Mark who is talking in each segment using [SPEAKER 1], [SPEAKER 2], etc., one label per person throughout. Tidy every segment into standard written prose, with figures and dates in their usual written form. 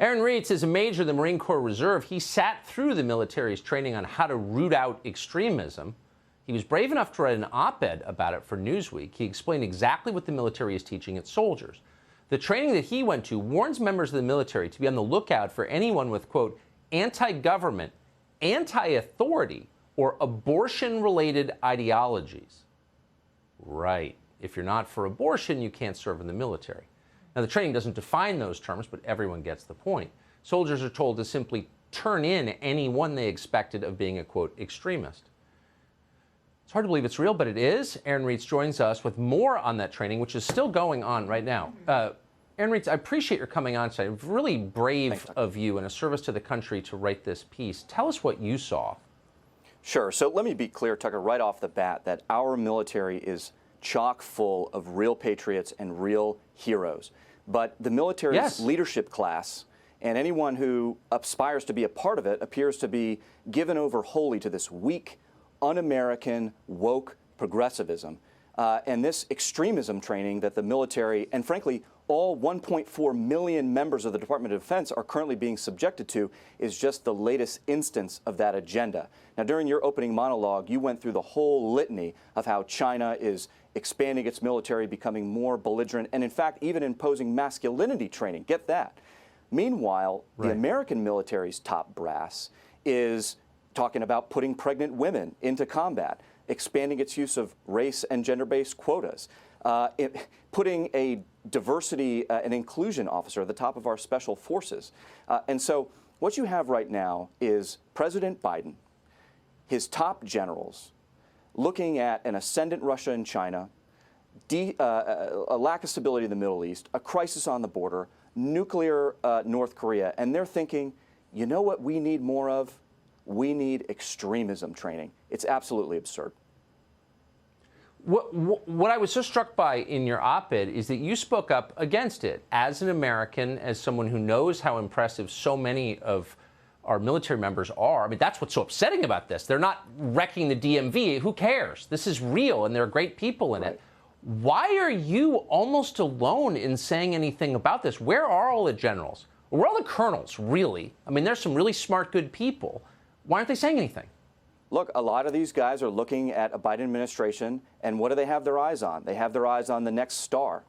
[SPEAKER 1] Aaron Reitz is a major in the Marine Corps Reserve. He sat through the military's training on how to root out extremism. He was brave enough to write an op-ed about it for Newsweek. He explained exactly what the military is teaching its soldiers. The training that he went to warns members of the military to be on the lookout for anyone with, quote, anti-government, anti-authority, or abortion-related ideologies. Right. If you're not for abortion, you can't serve in the military. Now, the training doesn't define those terms, but everyone gets the point. Soldiers are told to simply turn in anyone they expected of being a, quote, extremist. It's hard to believe it's real, but it is. Aaron Reitz joins us with more on that training, which is still going on right now. Aaron Reitz, I appreciate your coming on today. Really brave of you and a service to the country to write this piece. Tell us what you saw.
[SPEAKER 2] Sure. So let me be clear, Tucker, right off the bat, that our military is chock full of real patriots and real heroes. But the military's leadership class and anyone who aspires to be a part of it appears to be given over wholly to this weak, un-American, woke progressivism. And this extremism training that the military, and frankly, all 1.4 million members of the Department of Defense are currently being subjected to, is just the latest instance of that agenda. Now, during your opening monologue, you went through the whole litany of how China is expanding its military, becoming more belligerent, and in fact, even imposing masculinity training. Get that. Meanwhile, the American military's top brass is talking about putting pregnant women into combat, expanding its use of race and gender-based quotas, putting a diversity and inclusion officer at the top of our special forces. And so what you have right now is President Biden, his top generals, looking at an ascendant Russia and China, a lack of stability in the Middle East, a crisis on the border, nuclear North Korea, and they're thinking, you know what we need more of? We need extremism training. It's absolutely absurd.
[SPEAKER 1] What I was so struck by in your op-ed is that you spoke up against it as an American, as someone who knows how impressive so many of our military members are. I mean, that's what's so upsetting about this. They're not wrecking the DMV. Who cares? This is real, and there are great people in it. Why are you almost alone in saying anything about this? Where are all the generals? Where are all the colonels, really? I mean, there's some really smart, good people. Why aren't they saying anything?
[SPEAKER 2] Look, a lot of these guys are looking at a Biden administration, and what do they have their eyes on? They have their eyes on the next star.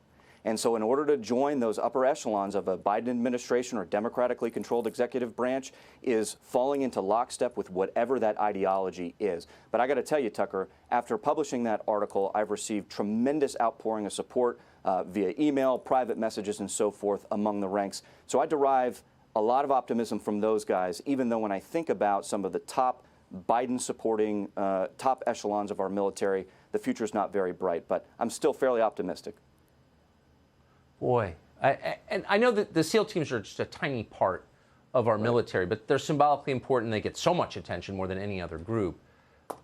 [SPEAKER 2] And so in order to join those upper echelons of a Biden administration or democratically controlled executive branch is falling into lockstep with whatever that ideology is. But I got to tell you, Tucker, after publishing that article, I've received tremendous outpouring of support via email, private messages, and so forth among the ranks. So I derive a lot of optimism from those guys, even though when I think about some of the top Biden-supporting top echelons of our military, the future is not very bright. But I'm still fairly optimistic.
[SPEAKER 1] Boy, and I know that the SEAL teams are just a tiny part of our military, but they're symbolically important. They get so much attention, more than any other group.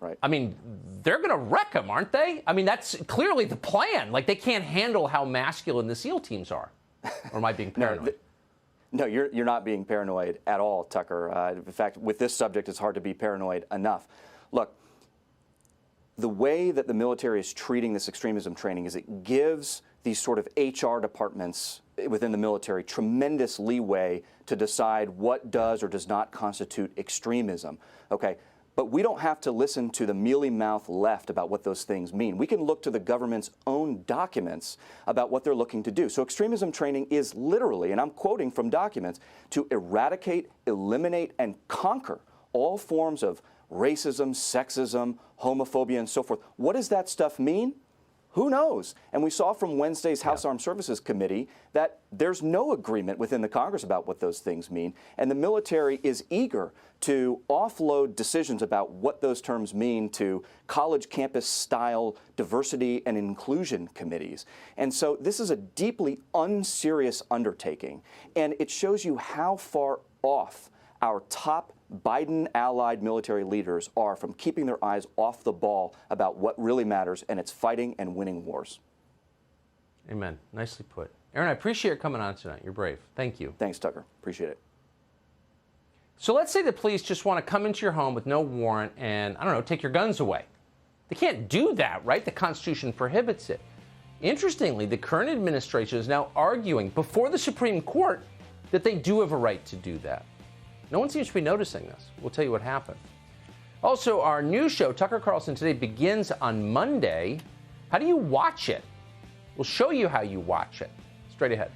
[SPEAKER 2] Right.
[SPEAKER 1] I mean, they're going to wreck them, aren't they? I mean, that's clearly the plan. Like, they can't handle how masculine the SEAL teams are. Or am I being paranoid?
[SPEAKER 2] No, you're not being paranoid at all, Tucker. In fact, with this subject, it's hard to be paranoid enough. Look, the way that the military is treating this extremism training is it gives these sort of HR departments within the military tremendous leeway to decide what does or does not constitute extremism. Okay, but we don't have to listen to the mealy-mouthed left about what those things mean. We can look to the government's own documents about what they're looking to do. So extremism training is literally, and I'm quoting from documents, to eradicate, eliminate, and conquer all forms of racism, sexism, homophobia, and so forth. What does that stuff mean? Who knows? And we saw from Wednesday's House Armed Services Committee that there's no agreement within the Congress about what those things mean. And the military is eager to offload decisions about what those terms mean to college campus style diversity and inclusion committees. And so this is a deeply unserious undertaking. And it shows you how far off our top Biden-allied military leaders are from keeping their eyes off the ball about what really matters, and it's fighting and winning wars.
[SPEAKER 1] Amen. Nicely put. Aaron, I appreciate your coming on tonight. You're brave. Thank you.
[SPEAKER 2] Thanks, Tucker. Appreciate it.
[SPEAKER 1] So let's say the police just want to come into your home with no warrant and, I don't know, take your guns away. They can't do that, right? The Constitution prohibits it. Interestingly, the current administration is now arguing before the Supreme Court that they do have a right to do that. No one seems to be noticing this. We'll tell you what happened. Also, our new show, Tucker Carlson Today, begins on Monday. How do you watch it? We'll show you how you watch it. Straight ahead.